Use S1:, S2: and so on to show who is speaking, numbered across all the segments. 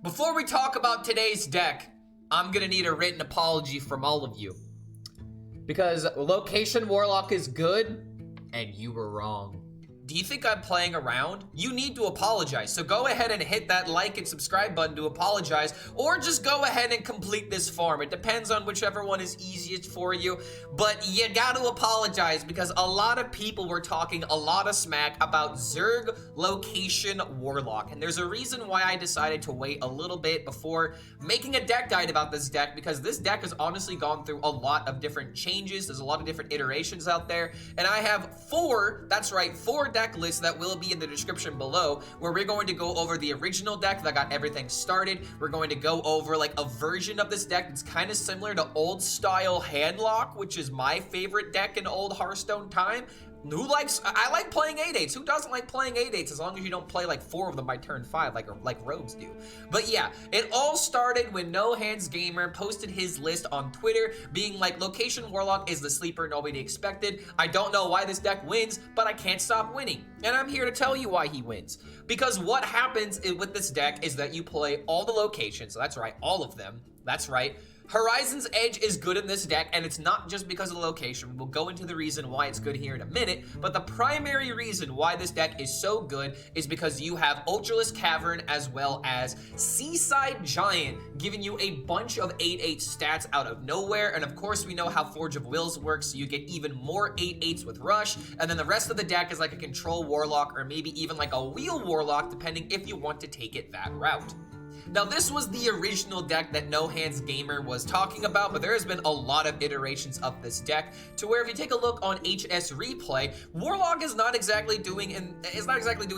S1: Before we talk about today's deck, I'm gonna need a written apology from all of you. Because Location Warlock is good, and you were wrong. Do you think I'm playing around? You need to apologize, so go ahead and hit that like and subscribe button to apologize, or just go ahead and complete this form. It depends on whichever one is easiest for you, but you gotta apologize because a lot of people were talking a lot of smack about Zerg Location Warlock, and there's a reason why I decided to wait a little bit before making a deck guide about this deck, because this deck has honestly gone through a lot of different changes. There's a lot of different iterations out there, and I have four deck lists that will be in the description below, where we're going to go over the original deck that got everything started. We're going to go over like a version of this deck that's kind of similar to old style Handlock, which is my favorite deck in old Hearthstone time. I like playing 8/8s. Who doesn't like playing 8/8s as long as you don't play like 4 of them by turn 5 like rogues do? But yeah, it all started when No Hands Gamer posted his list on Twitter being like, Location Warlock is the sleeper nobody expected. I don't know why this deck wins, but I can't stop winning. And I'm here to tell you why he wins. Because what happens with this deck is that you play all the locations. That's right, all of them. That's right. Horizon's Edge is good in this deck, and it's not just because of the location. We'll go into the reason why it's good here in a minute, but the primary reason why this deck is so good is because you have Ultralisk Cavern as well as Seaside Giant, giving you a bunch of 8/8 stats out of nowhere, and of course we know how Forge of Wills works, so you get even more 8/8s with Rush, and then the rest of the deck is like a Control Warlock or maybe even like a Wheel Warlock, depending if you want to take it that route. Now, this was the original deck that No Hands Gamer was talking about, but there has been a lot of iterations of this deck, to where if you take a look on HSReplay, Warlock is not exactly doing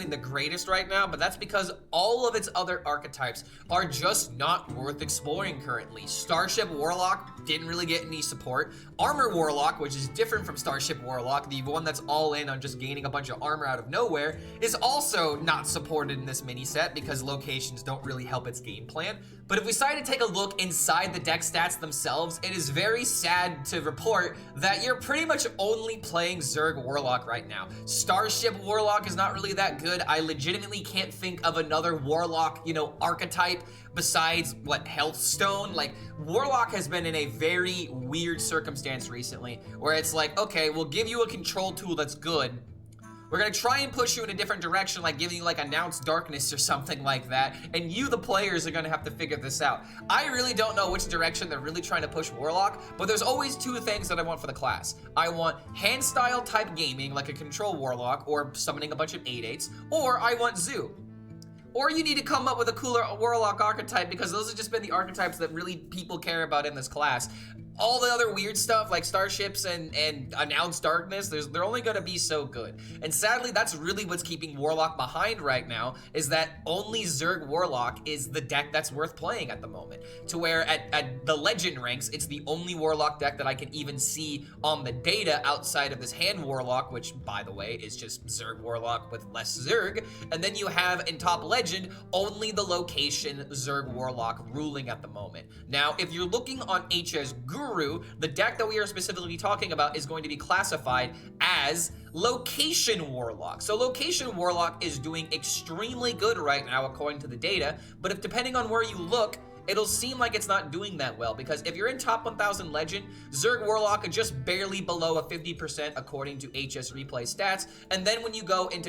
S1: the greatest right now, but that's because all of its other archetypes are just not worth exploring currently. Starship Warlock didn't really get any support. Armor Warlock, which is different from Starship Warlock, the one that's all in on just gaining a bunch of armor out of nowhere, is also not supported in this mini set because locations don't really help its game plan. But if we decide to take a look inside the deck stats themselves, it is very sad to report that you're pretty much only playing Zerg Warlock right now. Starship Warlock is not really that good. I legitimately can't think of another Warlock, archetype besides, Hearthstone? Like, Warlock has been in a very weird circumstance recently, where it's like, okay, we'll give you a control tool that's good. We're gonna try and push you in a different direction, like giving you like Announce Darkness or something like that, and you, the players, are gonna have to figure this out. I really don't know which direction they're really trying to push Warlock, but there's always two things that I want for the class. I want hand-style type gaming, like a Control Warlock, or summoning a bunch of 8/8s, or I want Zoo. Or you need to come up with a cooler Warlock archetype, because those have just been the archetypes that really people care about in this class. All the other weird stuff like Starships and Announce Darkness, they're only going to be so good. And sadly, that's really what's keeping Warlock behind right now, is that only Zerg Warlock is the deck that's worth playing at the moment. To where at the Legend ranks, it's the only Warlock deck that I can even see on the data outside of this Hand Warlock, which, by the way, is just Zerg Warlock with less Zerg. And then you have, in top Legend, only the Location Zerg Warlock ruling at the moment. Now, if you're looking on HS Guru, the deck that we are specifically talking about is going to be classified as Location Warlock. So Location Warlock is doing extremely good right now according to the data, but if depending on where you look, it'll seem like it's not doing that well, because if you're in top 1000 Legend, Zerg Warlock are just barely below a 50% according to HSReplay stats, and then when you go into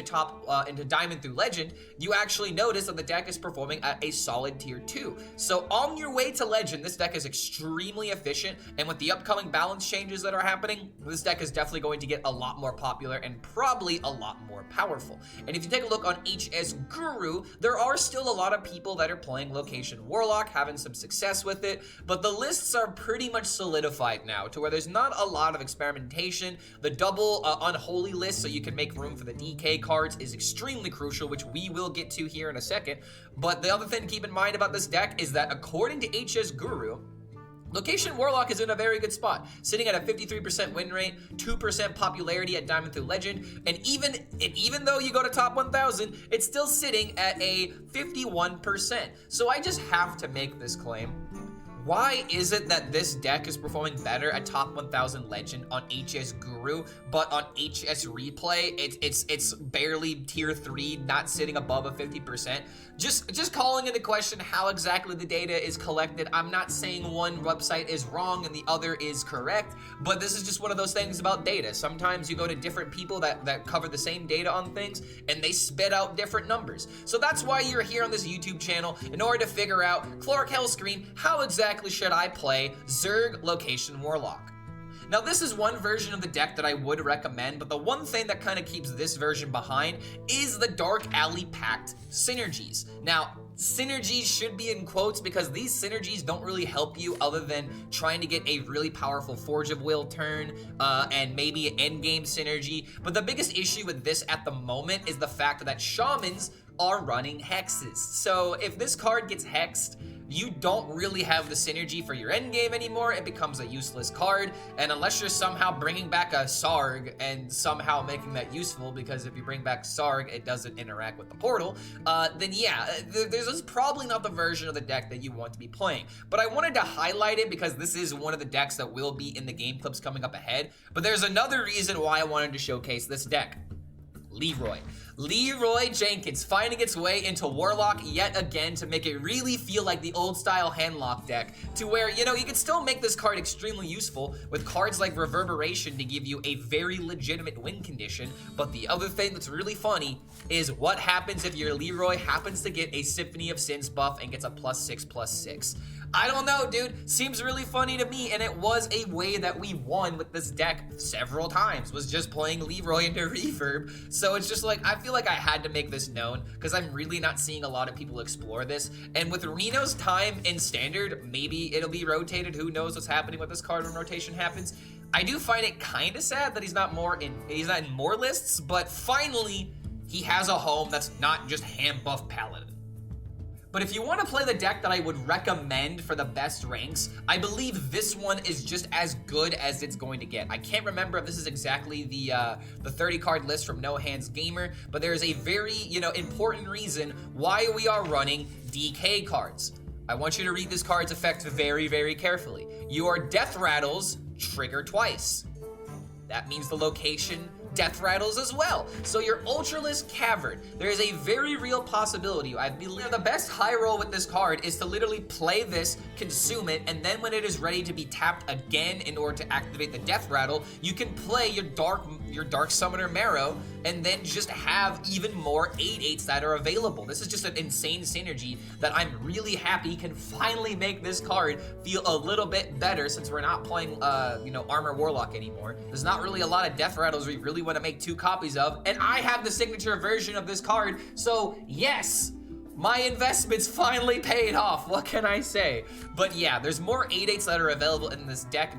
S1: into Diamond through Legend, you actually notice that the deck is performing at a solid tier 2. So on your way to Legend, this deck is extremely efficient, and with the upcoming balance changes that are happening, this deck is definitely going to get a lot more popular and probably a lot more powerful. And if you take a look on HS Guru, there are still a lot of people that are playing Location Warlock, having some success with it, but the lists are pretty much solidified now, to where there's not a lot of experimentation. The double unholy list, so you can make room for the DK cards, is extremely crucial, which we will get to here in a second. But the other thing to keep in mind about this deck is that according to HS Guru, Location Warlock is in a very good spot, sitting at a 53% win rate, 2% popularity at Diamond through Legend, and even though you go to top 1000, it's still sitting at a 51%. So I just have to make this claim. why is it that this deck is performing better at top 1000 legend on HS Guru, but on HSReplay, it's barely tier 3, not sitting above a 50%? Just calling into question how exactly the data is collected. I'm not saying one website is wrong and the other is correct, but this is just one of those things about data. Sometimes you go to different people that cover the same data on things, and they spit out different numbers. So that's why you're here on this YouTube channel, in order to figure out, Clark HELLSCREAM, how exactly should I play Zerg Location Warlock? Now, this is one version of the deck that I would recommend, but the one thing that kind of keeps this version behind is the Dark Alley Pact synergies. Now, synergies should be in quotes because these synergies don't really help you other than trying to get a really powerful Forge of Will turn and maybe an endgame synergy. But the biggest issue with this at the moment is the fact that shamans are running hexes. So if this card gets hexed, you don't really have the synergy for your endgame anymore. It becomes a useless card, and unless you're somehow bringing back a Sarg and somehow making that useful, because if you bring back Sarg, it doesn't interact with the portal, then yeah, this is probably not the version of the deck that you want to be playing. But I wanted to highlight it because this is one of the decks that will be in the game clips coming up ahead. But there's another reason why I wanted to showcase this deck. Leroy Jenkins finding its way into Warlock yet again to make it really feel like the old style Handlock deck, to where, you know, you can still make this card extremely useful with cards like Reverberation to give you a very legitimate win condition. But the other thing that's really funny is what happens if your Leroy happens to get a Symphony of Sins buff and gets a +6/+6. I don't know, dude. Seems really funny to me, and it was a way that we won with this deck several times, was just playing Leroy into Reverb. So it's just like, I feel like I had to make this known because I'm really not seeing a lot of people explore this. And with Reno's time in Standard, maybe it'll be rotated. Who knows what's happening with this card when rotation happens. I do find it kind of sad that he's not in more lists, but finally he has a home that's not just hand buff Paladin. But if you want to play the deck that I would recommend for the best ranks, I believe this one is just as good as it's going to get. I can't remember if this is exactly the 30 card list from No Hands Gamer, but there is a very, important reason why we are running DK cards. I want you to read this card's effect very, very carefully. Your Death Rattles trigger twice. That means the location Death Rattles as well. So your Ultralisk Cavern, there is a very real possibility. I believe the best high roll with this card is to literally play this, consume it, and then when it is ready to be tapped again in order to activate the Death Rattle, you can play your Dark Summoner Marrow and then just have even more 8/8s that are available. This is just an insane synergy that I'm really happy can finally make this card feel a little bit better, since we're not playing Armor Warlock anymore. There's not really a lot of Death Rattles we really want to make 2 copies of, and I have the signature version of this card, so yes, my investments finally paid off. What can I say? But yeah, there's more 8/8s that are available in this deck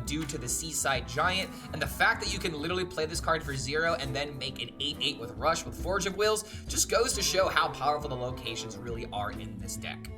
S1: due to the Seaside Giant, and the fact that you can literally play this card for 0 and then make an 8/8 with Rush with Forge of Wills just goes to show how powerful the locations really are in this deck.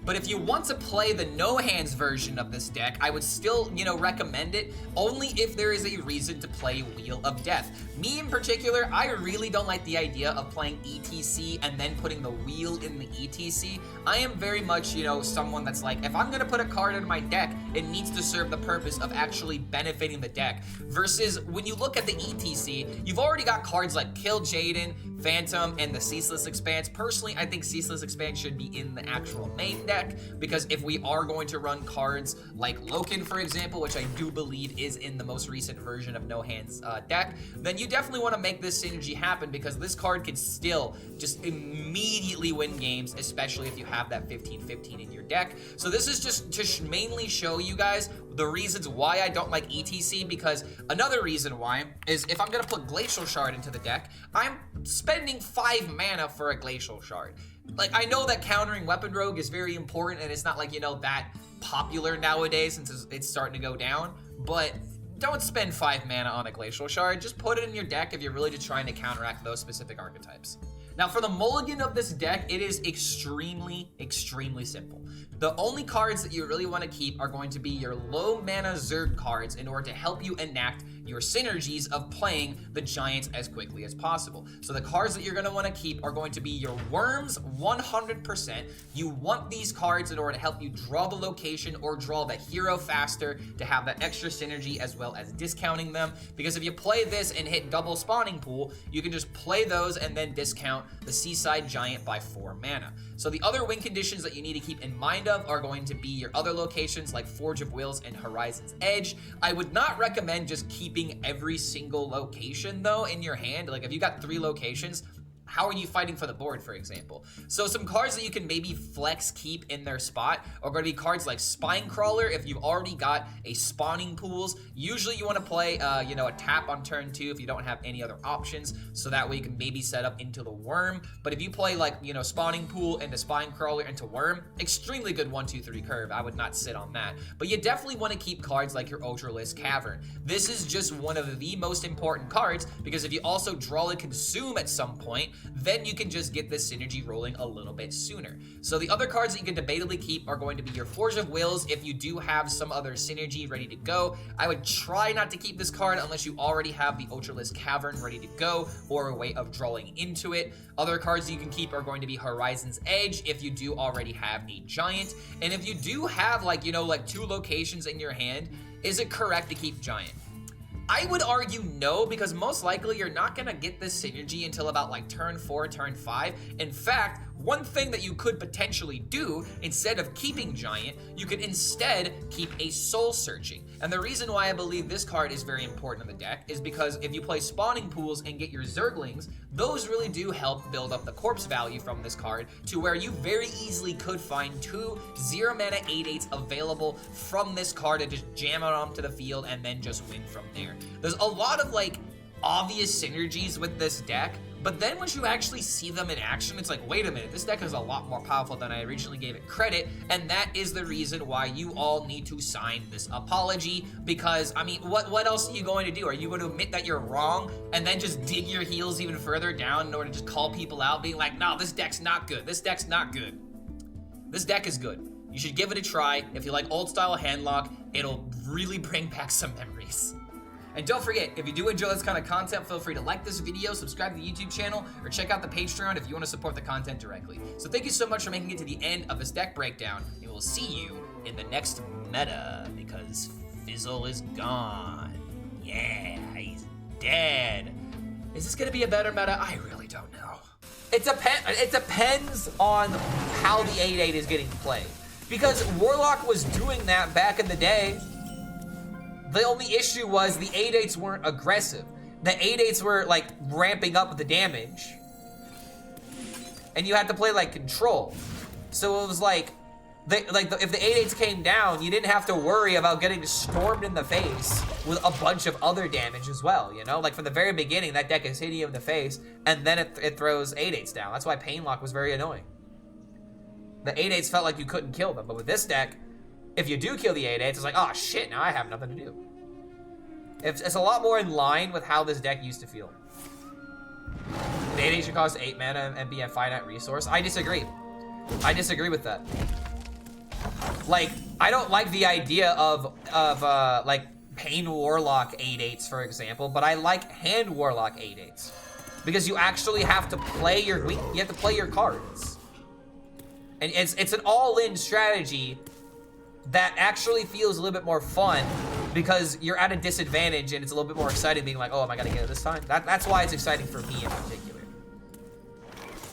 S1: But if you want to play the no hands version of this deck, I would still, recommend it, only if there is a reason to play Wheel of Death. Me in particular, I really don't like the idea of playing ETC and then putting the wheel in the ETC. I am very much, someone that's like, if I'm gonna put a card in my deck, it needs to serve the purpose of actually benefiting the deck. Versus when you look at the ETC, you've already got cards like Kill Jaden, Phantom, and the Ceaseless Expanse. Personally, I think Ceaseless Expanse should be in the actual main deck, because if we are going to run cards like Loken, for example, which I do believe is in the most recent version of No Hands deck, then you definitely want to make this synergy happen, because this card can still just immediately win games, especially if you have that 15/15 in your deck. So this is just to mainly show you guys the reasons why I don't like ETC, because another reason why is if I'm going to put Glacial Shard into the deck, I'm spending 5 mana for a Glacial Shard. Like, I know that countering Weapon Rogue is very important, and it's not like, that popular nowadays since it's starting to go down, but don't spend 5 mana on a Glacial Shard. Just put it in your deck if you're really just trying to counteract those specific archetypes. Now for the mulligan of this deck, it is extremely simple. The only cards that you really want to keep are going to be your low mana Zerg cards in order to help you enact your synergies of playing the giants as quickly as possible. So the cards that you're going to want to keep are going to be your worms 100%. You want these cards in order to help you draw the location or draw the hero faster to have that extra synergy as well as discounting them. Because if you play this and hit double spawning pool, you can just play those and then discount the seaside giant by 4 mana. So the other win conditions that you need to keep in mind of are going to be your other locations like Forge of Wills and Horizon's Edge. I would not recommend just keeping every single location though in your hand. Like if you got 3 locations, how are you fighting for the board, for example? So some cards that you can maybe flex keep in their spot are going to be cards like Spinecrawler. If you've already got a spawning pools, usually you want to play, a tap on turn 2 if you don't have any other options. So that way you can maybe set up into the worm. But if you play like, spawning pool into Spinecrawler into worm, extremely good 1-2-3 curve. I would not sit on that. But you definitely want to keep cards like your Ultralisk Cavern. This is just one of the most important cards because if you also draw and consume at some point, then you can just get this synergy rolling a little bit sooner. So the other cards that you can debatably keep are going to be your Forge of Wills if you do have some other synergy ready to go. I would try not to keep this card unless you already have the Ultralisk Cavern ready to go or a way of drawing into it. Other cards you can keep are going to be Horizon's Edge if you do already have a giant. And if you do have 2 locations in your hand, is it correct to keep giant? I would argue no, because most likely you're not going to get this synergy until about turn 4, turn 5. In fact, one thing that you could potentially do, instead of keeping giant, you could instead keep a soul searching. And the reason why I believe this card is very important in the deck is because if you play spawning pools and get your Zerglings, those really do help build up the corpse value from this card to where you very easily could find 2 0-mana 8/8s available from this card and just jam it onto the field and then just win from there. There's a lot of obvious synergies with this deck, but then once you actually see them in action, it's like, wait a minute, this deck is a lot more powerful than I originally gave it credit, and that is the reason why you all need to sign this apology, because, I mean, what else are you going to do? Are you going to admit that you're wrong, and then just dig your heels even further down in order to just call people out, being like, no, this deck's not good, this deck's not good. This deck is good. You should give it a try. If you like old-style Handlock, it'll really bring back some memories. And don't forget, if you do enjoy this kind of content, feel free to like this video, subscribe to the YouTube channel, or check out the Patreon if you want to support the content directly. So thank you so much for making it to the end of this deck breakdown, and we'll see you in the next meta, because Fizzle is gone. Yeah, he's dead. Is this going to be a better meta? I really don't know. It depends on how the 8/8 is getting played. Because Warlock was doing that back in the day. The only issue was the 8/8s weren't aggressive. The 8/8s were ramping up the damage. And you had to play control. So it was if the 8/8s came down, you didn't have to worry about getting stormed in the face with a bunch of other damage as well, from the very beginning, that deck is hitting you in the face, and then it throws 8/8s down. That's why Painlock was very annoying. The 8/8s felt like you couldn't kill them, but with this deck, if you do kill the 8/8s, it's like, oh shit, now I have nothing to do. It's a lot more in line with how this deck used to feel. The 8/8 should cost 8 mana and be a finite resource. I disagree. I disagree with that. I don't like the idea of Pain Warlock 8/8s, for example, but I like Hand Warlock 8/8s. Because you actually have to play your cards. And it's an all-in strategy that actually feels a little bit more fun because you're at a disadvantage and it's a little bit more exciting being like, oh, am I gonna get it this time? That's why it's exciting for me in particular.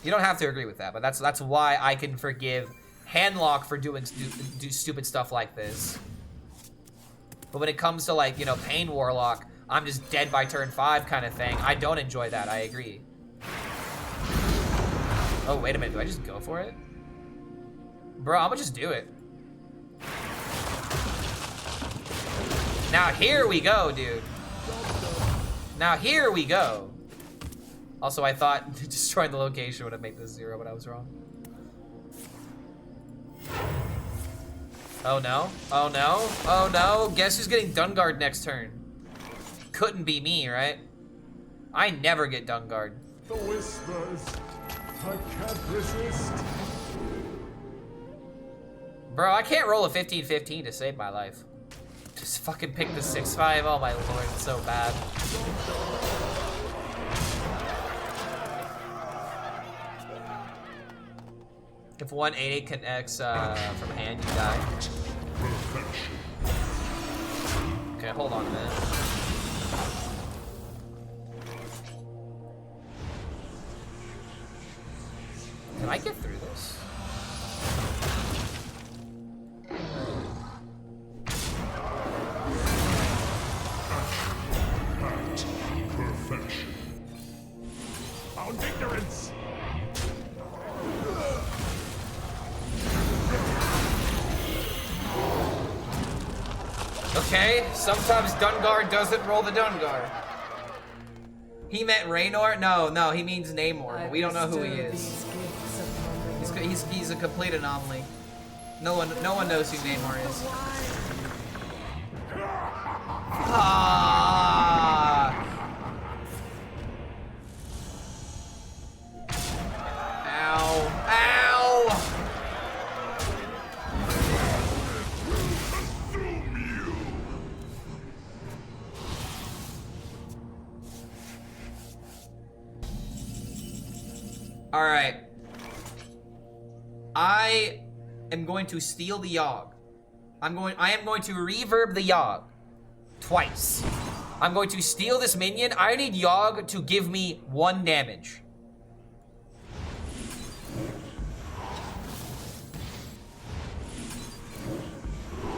S1: You don't have to agree with that, but that's why I can forgive Handlock for doing stupid stuff like this. But when it comes to Pain Warlock, I'm just dead by turn 5 kind of thing. I don't enjoy that, I agree. Oh, wait a minute, do I just go for it? Bro, I'm gonna just do it. Now here we go, dude. Now here we go. Also, I thought destroying the location would have made this 0, but I was wrong. Oh no, oh no, oh no. Guess who's getting Dungard next turn? Couldn't be me, right? I never get Dungard.
S2: The whispers I can't resist.
S1: Bro, I can't roll a 15-15 to save my life. Just fucking pick the 6-5. Oh my lord, it's so bad. If 1-8 connects from hand, you die. Okay, hold on a minute. Can I get through this?
S2: Perfection. Found ignorance.
S1: Okay, sometimes Dungar doesn't roll the Dungar. He meant Raynor? No, he means Namor. We don't know who he is. He's a complete anomaly. No one knows who Namor is. Ah! Ow! Ow! All right. I am going to steal the Yogg. I am going to reverb the Yogg twice. I'm going to steal this minion. I need Yogg to give me 1 damage.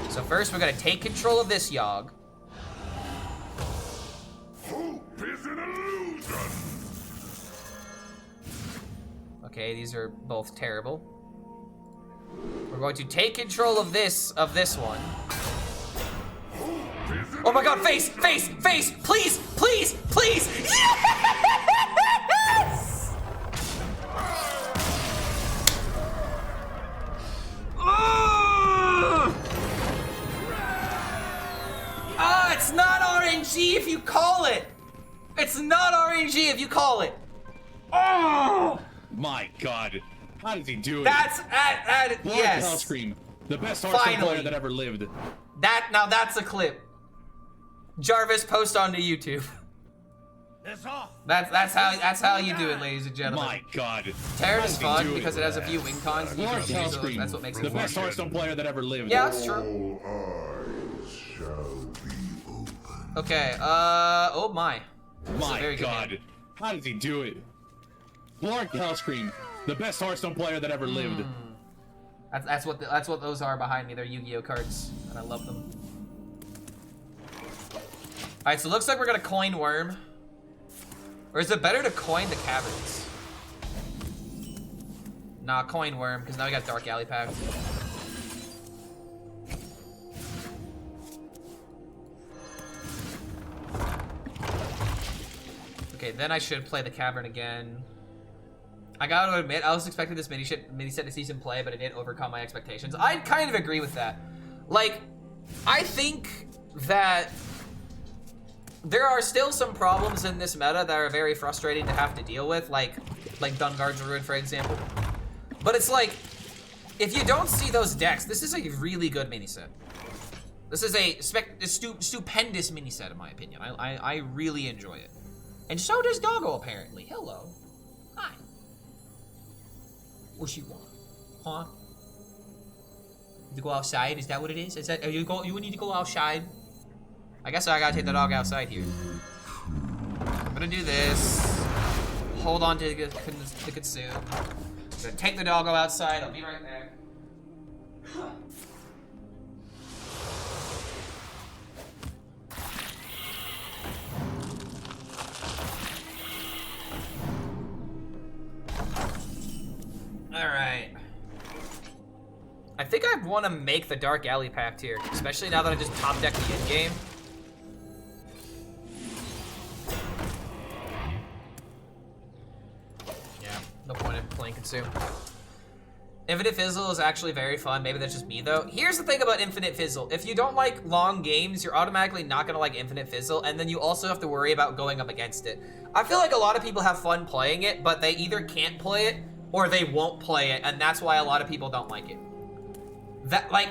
S1: So first we're gonna take control of this Yogg.
S2: Hope is an illusion.
S1: Okay, these are both terrible. We're going to take control of this one. Oh my god, face! Face! Face! Please! Please! Please! Yes! Ah, it's not RNG if you call it! It's not RNG if you call it! Oh!
S3: My god. How does he do it?
S1: That's yes.
S3: HELLSCREAM, the best Hearthstone player that ever lived.
S1: Now that's a clip. Jarvis, post onto YouTube. That's how you do it, ladies and gentlemen.
S3: My god.
S1: Terran is fun because it has a few win cons. And
S3: HELLSCREAM,
S1: that's what makes
S3: the
S1: it
S3: best
S1: fun.
S3: Hearthstone player that ever lived.
S1: Yeah, that's true.
S2: All eyes shall be open.
S1: Okay. Oh my.
S3: My
S1: very good
S3: god.
S1: name.
S3: How does he do it? HELLSCREAM, the best Hearthstone player that ever lived.
S1: That's what those are behind me. They're Yu-Gi-Oh cards, and I love them. All right, so it looks like we're gonna coin Worm, or is it better to coin the Caverns? Nah, coin Worm, because now we got Dark Alley Pact. Okay, then I should play the Cavern again. I gotta admit, I was expecting this mini set to see some play, but it didn't overcome my expectations. I kind of agree with that. Like, I think that there are still some problems in this meta that are very frustrating to have to deal with, like Dungar's Ruin, for example. But it's like, if you don't see those decks, this is a really good mini set. This is a stupendous mini set, in my opinion. I really enjoy it. And so does Doggo, apparently. Hello. Hi. What you want? Huh? To go outside? Is that what it is? Is that you need to go outside? I guess I gotta take the dog outside here. I'm gonna do this. Hold on to the consume. I'm gonna take the doggo outside. I'll be right back. Alright. I think I want to make the Dark Alley Pact here, especially now that I just top decked the end game. Yeah, no point in playing Consume. Infinite Fizzle is actually very fun. Maybe that's just me though. Here's the thing about Infinite Fizzle. If you don't like long games, you're automatically not gonna like Infinite Fizzle, and then you also have to worry about going up against it. I feel like a lot of people have fun playing it, but they either can't play it or they won't play it, and that's why a lot of people don't like it. That, like,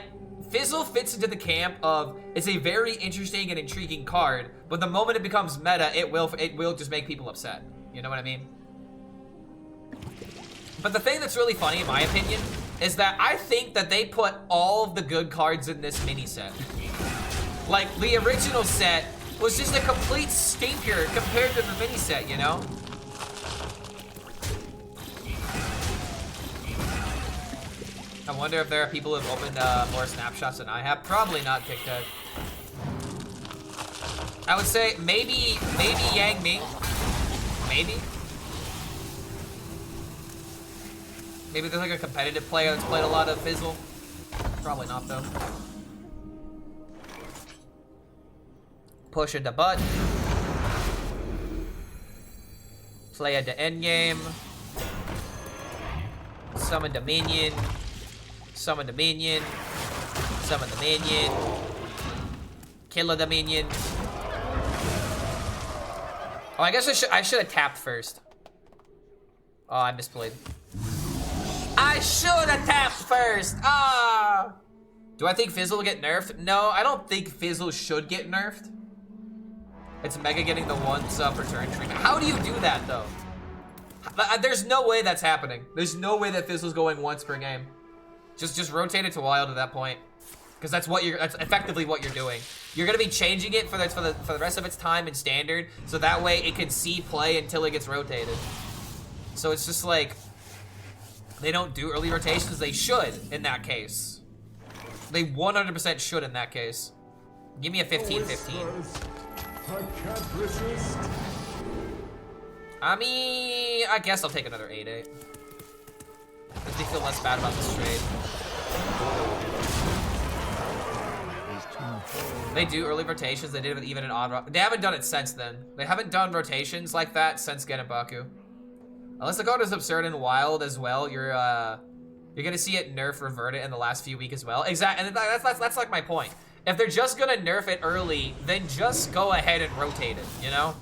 S1: Fizzle fits into the camp of, it's a very interesting and intriguing card, but the moment it becomes meta, it will just make people upset. You know what I mean? But the thing that's really funny, in my opinion, is that I think that they put all of the good cards in this mini set. Like, the original set was just a complete stinker compared to the mini set, you know? I wonder if there are people who have opened more snapshots than I have. Probably not, TikTok. I would say maybe Yang Ming. Maybe. Maybe there's like a competitive player that's played a lot of Fizzle. Probably not though. Push the button. Play at the end game. Summon the minion. Summon the minion. Summon the minion. Kill the minion. Oh, I guess I should have tapped first. Oh, I misplayed. I should have tapped first. Ah. Do I think Fizzle will get nerfed? No, I don't think Fizzle should get nerfed. It's Mega getting the once per turn treatment. How do you do that though? There's no way that's happening. There's no way that Fizzle's going once per game. Just rotate it to wild at that point, because that's effectively what you're doing. You're gonna be changing it for the rest of its time in standard, so that way it can see play until it gets rotated. So it's just like they don't do early rotations. They should in that case. They 100% should in that case. Give me a 15-15.
S2: I can't resist.
S1: I mean, I guess I'll take another 8-8. Makes me feel less bad about this trade. They do early rotations. They did it even an odd. They haven't done it since then. They haven't done rotations like that since Genabaku. Unless the card is absurd and wild as well, you're gonna see it nerf revert it in the last few weeks as well. Exactly, and that's like my point. If they're just gonna nerf it early, then just go ahead and rotate it. You know,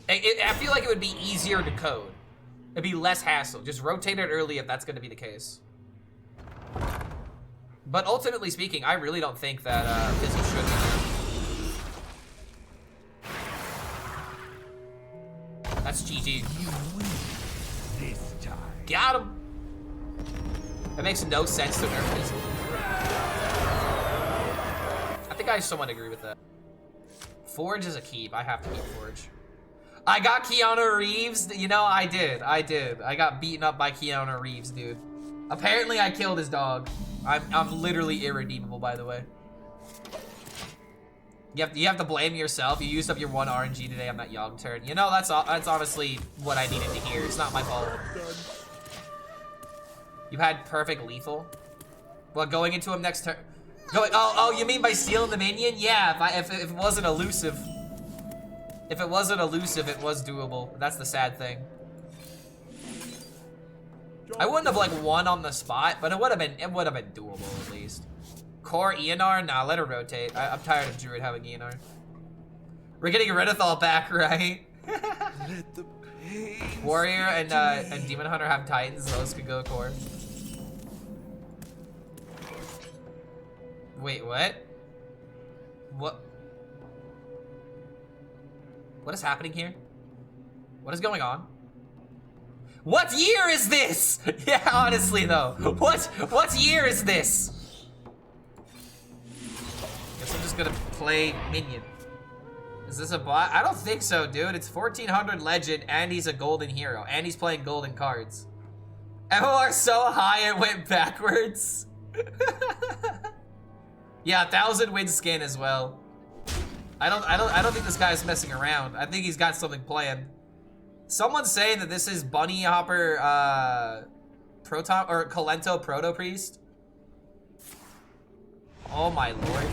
S1: I feel like it would be easier to code. It'd be less hassle. Just rotate it early if that's gonna be the case. But ultimately speaking, I really don't think that Fizzle should be nerfed. That's GG.
S2: This time.
S1: Got him. That makes no sense to nerf Fizzle. I think I somewhat agree with that. Forge is a keep. I have to keep Forge. I got Keanu Reeves. You know, I did. I got beaten up by Keanu Reeves, dude. Apparently, I killed his dog. I'm literally irredeemable, by the way. You have to blame yourself. You used up your 1 RNG today on that Yogg turn. You know, that's honestly what I needed to hear. It's not my fault. You had perfect lethal. Well, going into him next turn. Oh, you mean by stealing the minion? Yeah, if it wasn't elusive. If it wasn't elusive, it was doable. That's the sad thing. I wouldn't have like won on the spot, but it would have been doable at least. Core Eonar? Nah, let her rotate. I'm tired of Druid having Eonar. We're getting Redithal back, right?
S2: Let the pain
S1: Warrior and Demon Hunter have Titans. Those could go core. Wait, what? What is happening here? What is going on? What year is this? Yeah, honestly though. What year is this? Guess I'm just gonna play minion. Is this a bot? I don't think so, dude. It's 1400 legend and he's a golden hero and he's playing golden cards. MOR so high it went backwards. Yeah, 1000 win skin as well. I don't think this guy's messing around. I think he's got something planned. Someone's saying that this is Bunny Hopper Proton or Kalento Proto Priest. Oh my lord.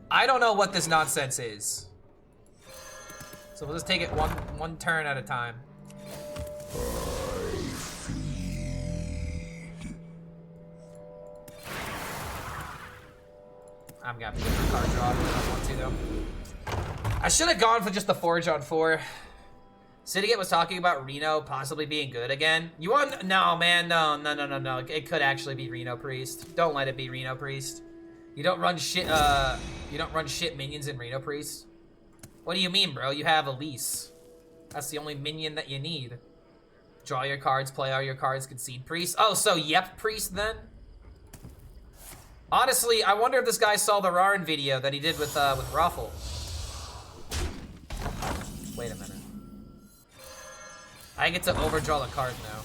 S1: I don't know what this nonsense is. So we'll just take it one turn at a time. I'm gonna have to get my card draw if I don't want to though. I should have gone for just the Forge on 4. Syndicate was talking about Reno possibly being good again. You want? No, man, no. It could actually be Reno Priest. Don't let it be Reno Priest. You don't run shit. You don't run shit minions in Reno Priest. What do you mean, bro? You have Elise. That's the only minion that you need. Draw your cards, play all your cards, concede Priest. Oh, so yep, Priest then. Honestly, I wonder if this guy saw the Rarn video that he did with Raffle. Wait a minute. I get to overdraw the card now.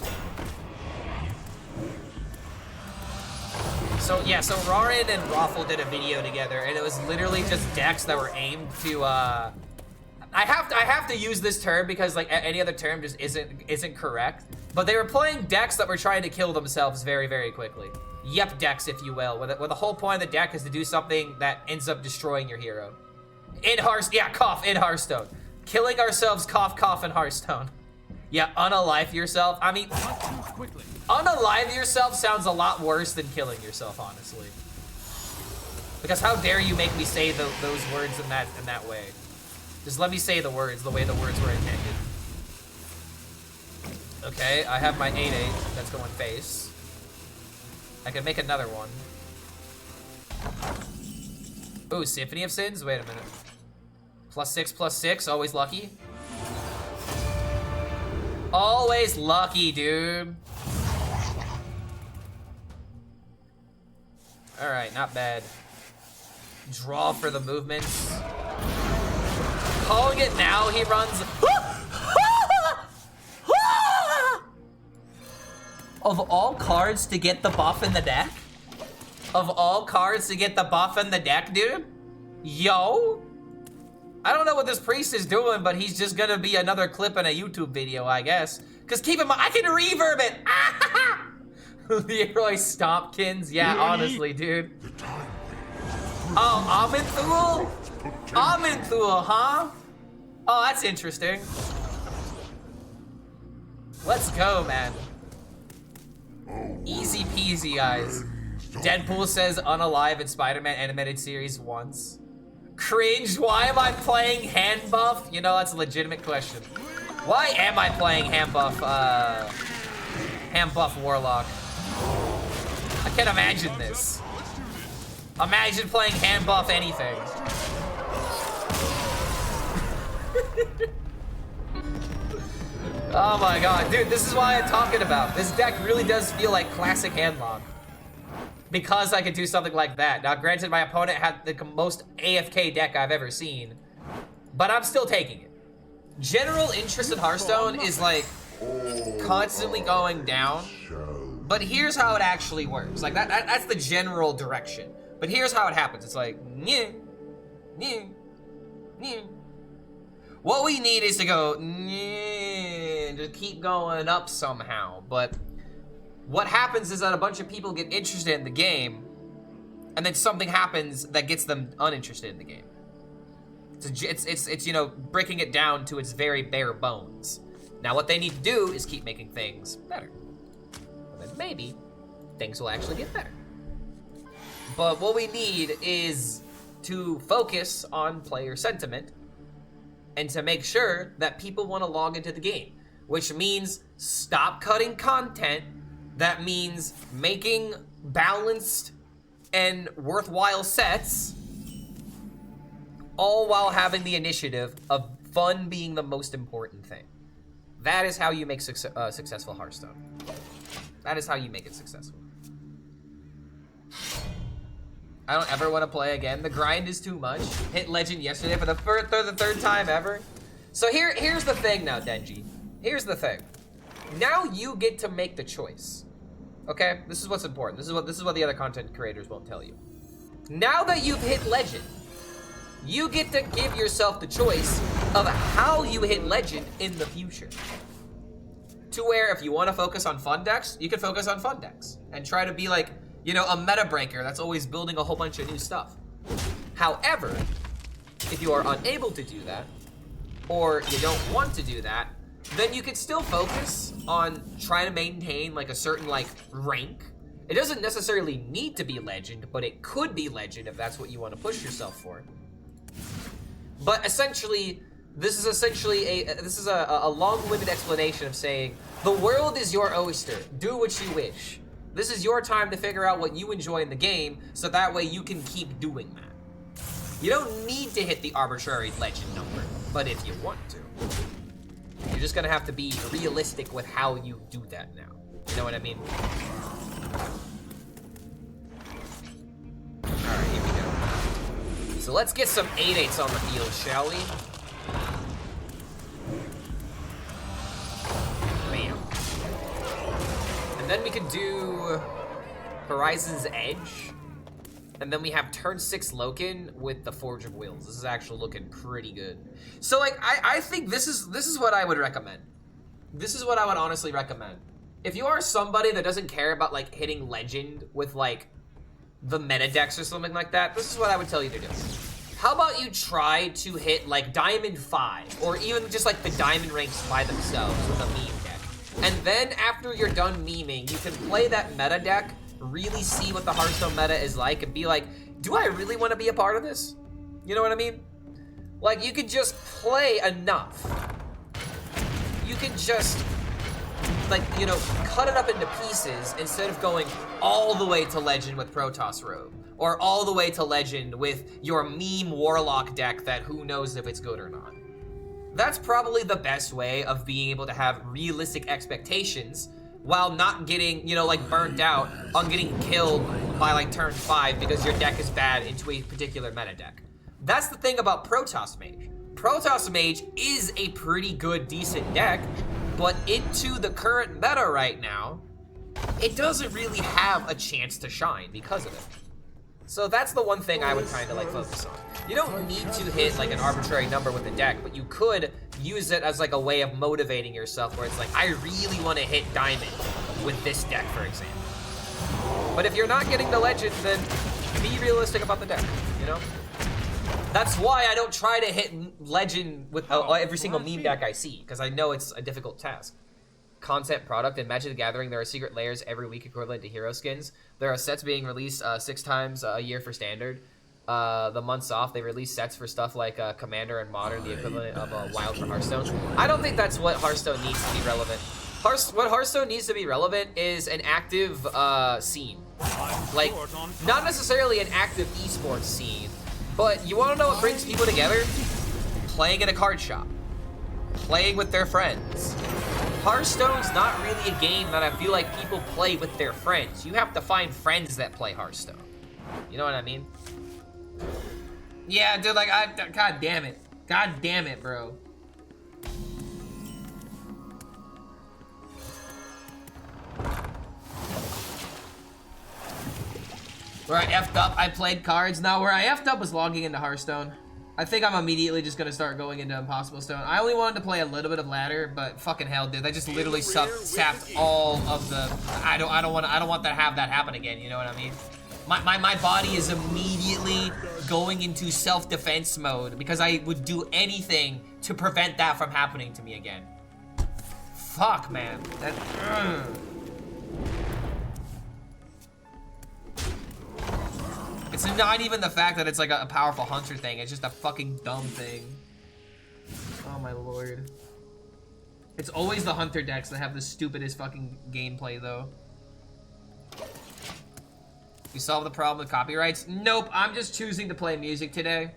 S1: So yeah, so Rarn and Raffle did a video together, and it was literally just decks that were aimed to. I have to use this term because like any other term just isn't correct. But they were playing decks that were trying to kill themselves very, very quickly. Yep, decks, if you will. Where the whole point of the deck is to do something that ends up destroying your hero. In Hearthstone, yeah, cough in Hearthstone. Killing ourselves, cough in Hearthstone. Yeah, unalive yourself. I mean, unalive yourself sounds a lot worse than killing yourself, honestly. Because how dare you make me say those words in that way? Just let me say the words the way the words were intended. Okay, I have my 8/8 that's going face. I can make another one. Ooh, Symphony of Sins? Wait a minute. +6/+6, always lucky. Always lucky, dude. Alright, not bad. Draw for the movements. Calling it now, he runs. Of all cards to get the buff in the deck? Of all cards to get the buff in the deck, dude? Yo? I don't know what this priest is doing, but he's just gonna be another clip in a YouTube video, I guess. Cause keep in mind, I can reverb it! Leroy Stompkins? Yeah, honestly, dude. Oh, Amenthul? Amenthul, huh? Oh, that's interesting. Let's go, man. Easy peasy, guys. Deadpool says unalive in Spider-Man animated series once. Cringe, why am I playing hand buff? You know, that's a legitimate question. Why am I playing hand buff Warlock? I can't imagine this. Imagine playing hand buff anything. Oh my god, dude, this is why I'm talking about. This deck really does feel like classic Handlock. Because I could do something like that. Now, granted, my opponent had the most AFK deck I've ever seen, but I'm still taking it. General interest in Hearthstone is like constantly going down, but here's how it actually works. Like that's the general direction. But here's how it happens. It's like, nyeh, nyeh, nyeh. What we need is to go, nyeh, just keep going up somehow. But what happens is that a bunch of people get interested in the game, and then something happens that gets them uninterested in the game. It's you know, breaking it down to its very bare bones. Now what they need to do is keep making things better. And then maybe things will actually get better. But what we need is to focus on player sentiment and to make sure that people want to log into the game, which means stop cutting content. That means making balanced and worthwhile sets, all while having the initiative of fun being the most important thing. That is how you make successful Hearthstone. That is how you make it successful. I don't ever want to play again. The grind is too much. Hit Legend yesterday for the third time ever. So here's the thing now, Denji. Here's the thing. Now you get to make the choice. Okay? This is what's important. This is what the other content creators won't tell you. Now that you've hit Legend, you get to give yourself the choice of how you hit Legend in the future. To where if you want to focus on fun decks, you can focus on fun decks and try to be like, you know, a meta breaker that's always building a whole bunch of new stuff. However, if you are unable to do that, or you don't want to do that, then you can still focus on trying to maintain like a certain like rank. It doesn't necessarily need to be Legend, but it could be Legend if that's what you want to push yourself for. But essentially, this is a long-winded explanation of saying the world is your oyster. Do what you wish. This is your time to figure out what you enjoy in the game, so that way you can keep doing that. You don't need to hit the arbitrary legend number, but if you want to, you're just gonna have to be realistic with how you do that now. You know what I mean? Alright, here we go. So let's get some 8/8s on the field, shall we? Bam. And then we could do Horizon's Edge. And then we have turn 6 Loken with the Forge of Wills. This is actually looking pretty good. So like I think this is what I would recommend. This is what I would honestly recommend. If you are somebody that doesn't care about like hitting legend with like the meta decks or something like that, this is what I would tell you to do. How about you try to hit like Diamond 5 or even just like the Diamond ranks by themselves with a meme deck. And then after you're done memeing, you can play that meta deck, really see what the Hearthstone meta is like, and be like, do I really want to be a part of this? You know what I mean? Like, you could just play enough. You could just, like, you know, cut it up into pieces instead of going all the way to Legend with Protoss Rogue, or all the way to Legend with your meme Warlock deck that who knows if it's good or not. That's probably the best way of being able to have realistic expectations while not getting, you know, like burnt out on getting killed by like turn 5 because your deck is bad into a particular meta deck. That's the thing about Protoss Mage. Protoss Mage is a pretty good, decent deck, but into the current meta right now, it doesn't really have a chance to shine because of it. So that's the one thing I would kind of like focus on. You don't need to hit like an arbitrary number with the deck, but you could use it as like a way of motivating yourself where it's like, I really want to hit Diamond with this deck, for example. But if you're not getting the Legend, then be realistic about the deck, you know? That's why I don't try to hit Legend with every single meme deck I see, because I know it's a difficult task. Content product in Magic the Gathering, there are secret layers every week equivalent to hero skins. There are sets being released 6 times a year for standard. The months off, they release sets for stuff like Commander and Modern, the equivalent of Wild for Hearthstone. I don't think that's what Hearthstone needs to be relevant. What Hearthstone needs to be relevant is an active scene. Like, not necessarily an active esports scene, but you want to know what brings people together? Playing in a card shop. Playing with their friends. Hearthstone's not really a game that I feel like people play with their friends. You have to find friends that play Hearthstone. You know what I mean? Yeah, dude, like, God damn it. God damn it, bro. Where I effed up, I played cards. Now, where I effed up was logging into Hearthstone. I think I'm immediately just gonna start going into Impossible Stone. I only wanted to play a little bit of Ladder, but fucking hell, dude, I just literally sapped all of the. I don't want to have that happen again. You know what I mean? My body is immediately going into self-defense mode because I would do anything to prevent that from happening to me again. Fuck, man. It's not even the fact that it's like a powerful hunter thing, it's just a fucking dumb thing. Oh my lord. It's always the hunter decks that have the stupidest fucking gameplay though. You solve the problem with copyrights? Nope, I'm just choosing to play music today.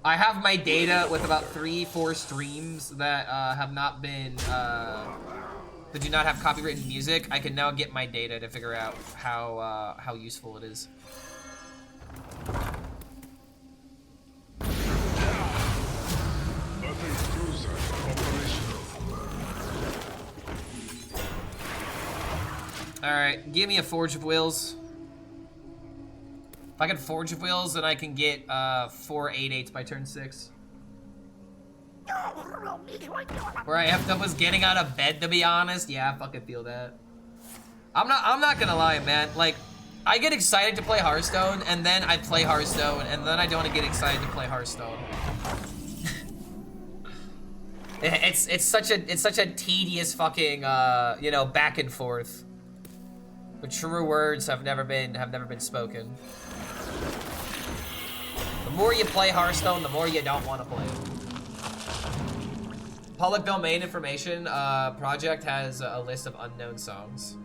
S1: I have my data with about 3-4 streams that have not been, that do not have copyrighted music. I can now get my data to figure out how useful it is. Alright, give me a Forge of Wills. If I get Forge of Wills, then I can get 4 8/8s by turn 6. Where I effed up was getting out of bed, to be honest. Yeah, I fucking feel that. I'm not gonna lie, man. Like, I get excited to play Hearthstone, and then I play Hearthstone, and then I don't get excited to play Hearthstone. it's such a tedious fucking you know, back and forth. But truer words have never been spoken. The more you play Hearthstone, the more you don't want to play it. Public domain information project has a list of unknown songs.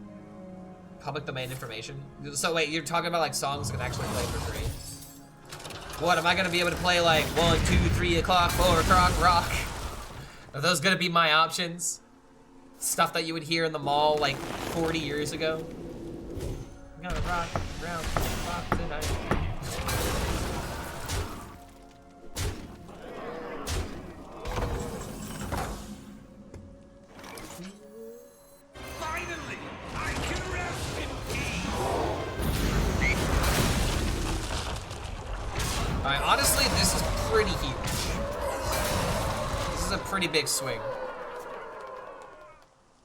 S1: Public domain information. So wait, you're talking about like songs that can actually play for free? What, am I gonna be able to play like 1, 2, 3 o'clock, 4 o'clock rock? Are those gonna be my options? Stuff that you would hear in the mall like 40 years ago? I'm gonna rock around the clock tonight.
S4: Finally, I can rest in peace.
S1: Alright, honestly, this is pretty huge. This is a pretty big swing.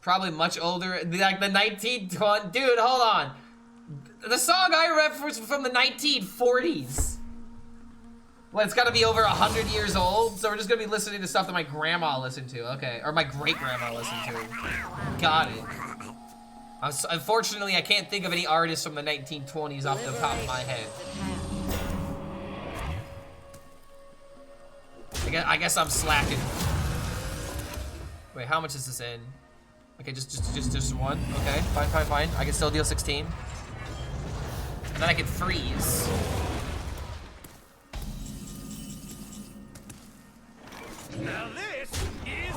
S1: Probably much older, like the 1920s. Dude, hold on. The song I referenced from the 1940s. Well, it's gotta be over 100 years old, so we're just gonna be listening to stuff that my grandma listened to, okay. Or my great-grandma listened to. Got it. Unfortunately, I can't think of any artists from the 1920s off the top of my head. I guess I'm slacking. Wait, how much is this in? Okay, just one. Okay, fine. I can still deal 16. And then I can freeze.
S4: Now this is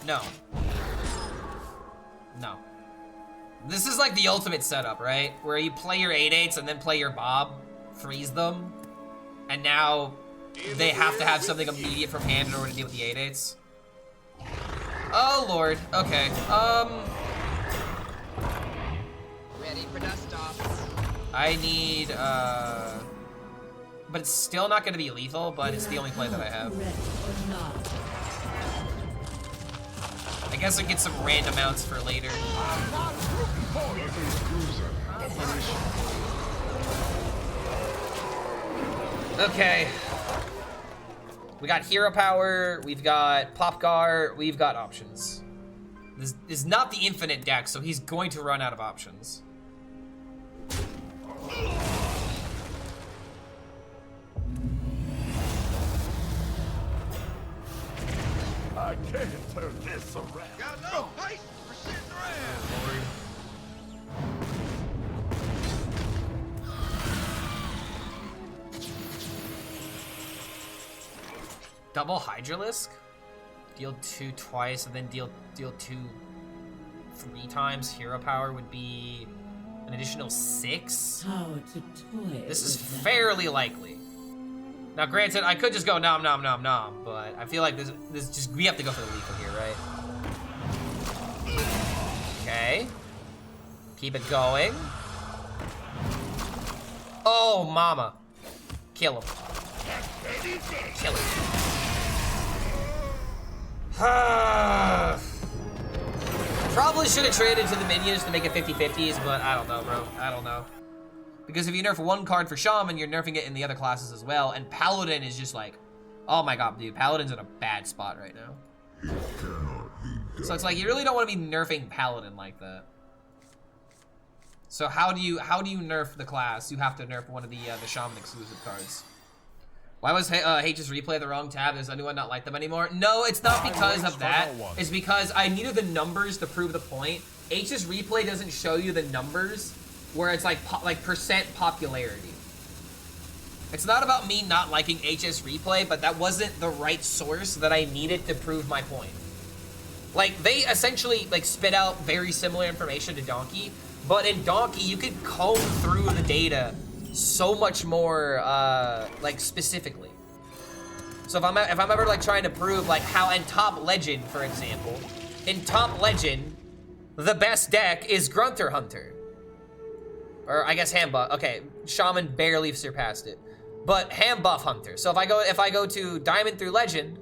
S1: No. This is like the ultimate setup, right? Where you play your 8/8s and then play your Bob, freeze them, and now they have to have something immediate from hand in order to deal with the 8/8s. Oh lord, okay.
S5: Ready for dust off.
S1: I need, but it's still not gonna be lethal, but it's the only play that I have. I guess I get some random mounts for later. Okay. We got hero power, we've got Popgar, we've got options. This is not the infinite deck, so he's going to run out of options.
S4: I can't turn this around. Got no place for sitting around.
S1: Double Hydralisk? Deal 2 twice and then deal 2 3 times. Hero power would be an additional 6. This is fairly likely. Now granted, I could just go nom, but I feel like this just, we have to go for the lethal here, right? Okay. Keep it going. Oh, mama. Kill him. Kill him. Probably should have traded to the minions to make it 50-50s, but I don't know, bro. I don't know. Because if you nerf one card for Shaman, you're nerfing it in the other classes as well. And Paladin is just like, oh my god, dude. Paladin's in a bad spot right now. So it's like, you really don't want to be nerfing Paladin like that. So how do you nerf the class? You have to nerf one of the Shaman exclusive cards. Why was HSReplay the wrong tab? Does anyone not like them anymore? No, it's not because of that. It's because I needed the numbers to prove the point. HSReplay doesn't show you the numbers where it's like percent popularity. It's not about me not liking HSReplay, but that wasn't the right source that I needed to prove my point. Like, they essentially like spit out very similar information to Donkey, but in Donkey you could comb through the data so much more like specifically. So if I'm ever like trying to prove like how in Top Legend, for example, in Top Legend, the best deck is Grunter Hunter. Or I guess Ham Buff. Okay, Shaman barely surpassed it. But Ham Buff Hunter. So if I go to Diamond through Legend,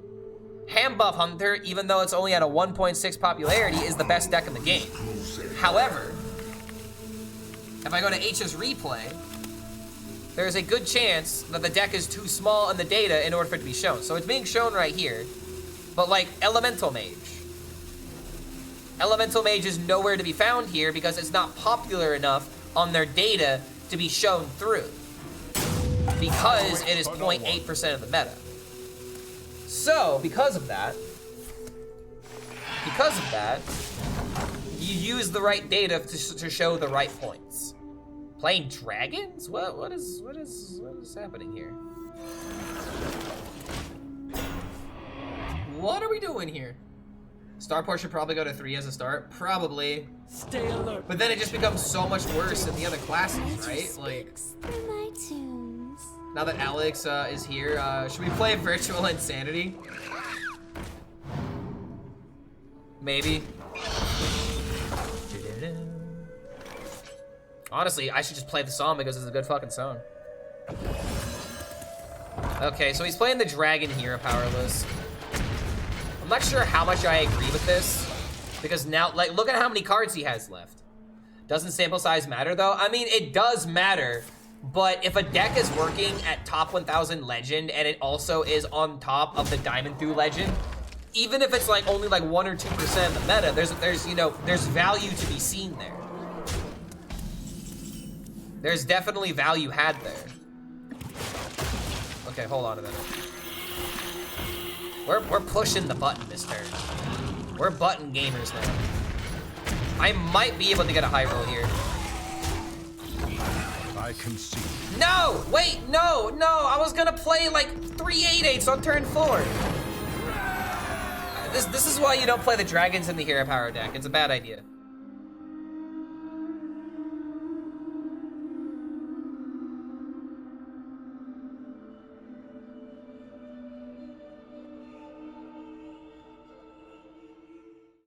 S1: Ham Buff Hunter, even though it's only at a 1.6 popularity, is the best deck in the game. However, if I go to HSReplay, there's a good chance that the deck is too small in the data in order for it to be shown. So it's being shown right here, but like Elemental Mage. Elemental Mage is nowhere to be found here because it's not popular enough on their data to be shown through. Because it is 0.8% of the meta. So, because of that, you use the right data to show the right points. Playing dragons? What is happening here? What are we doing here? Starport should probably go to 3 as a start. Probably.
S6: Stay alert.
S1: But then it just becomes so much worse than the other classes, right? Like, now that Alex is here, should we play Virtual Insanity? Maybe. Honestly, I should just play the song because it's a good fucking song. Okay, so he's playing the dragon here, powerless. I'm not sure how much I agree with this, because now, like, look at how many cards he has left. Doesn't sample size matter, though? I mean, it does matter, but if a deck is working at top 1000 legend, and it also is on top of the diamond through legend, even if it's like only like 1 or 2% of the meta, there's you know, there's value to be seen there. There's definitely value had there. Okay, hold on a minute. We're pushing the button this turn. We're button gamers now. I might be able to get a high roll here.
S2: I can see.
S1: No! Wait, no! I was gonna play like 3 8/8s on turn 4. This is why you don't play the dragons in the hero power deck. It's a bad idea.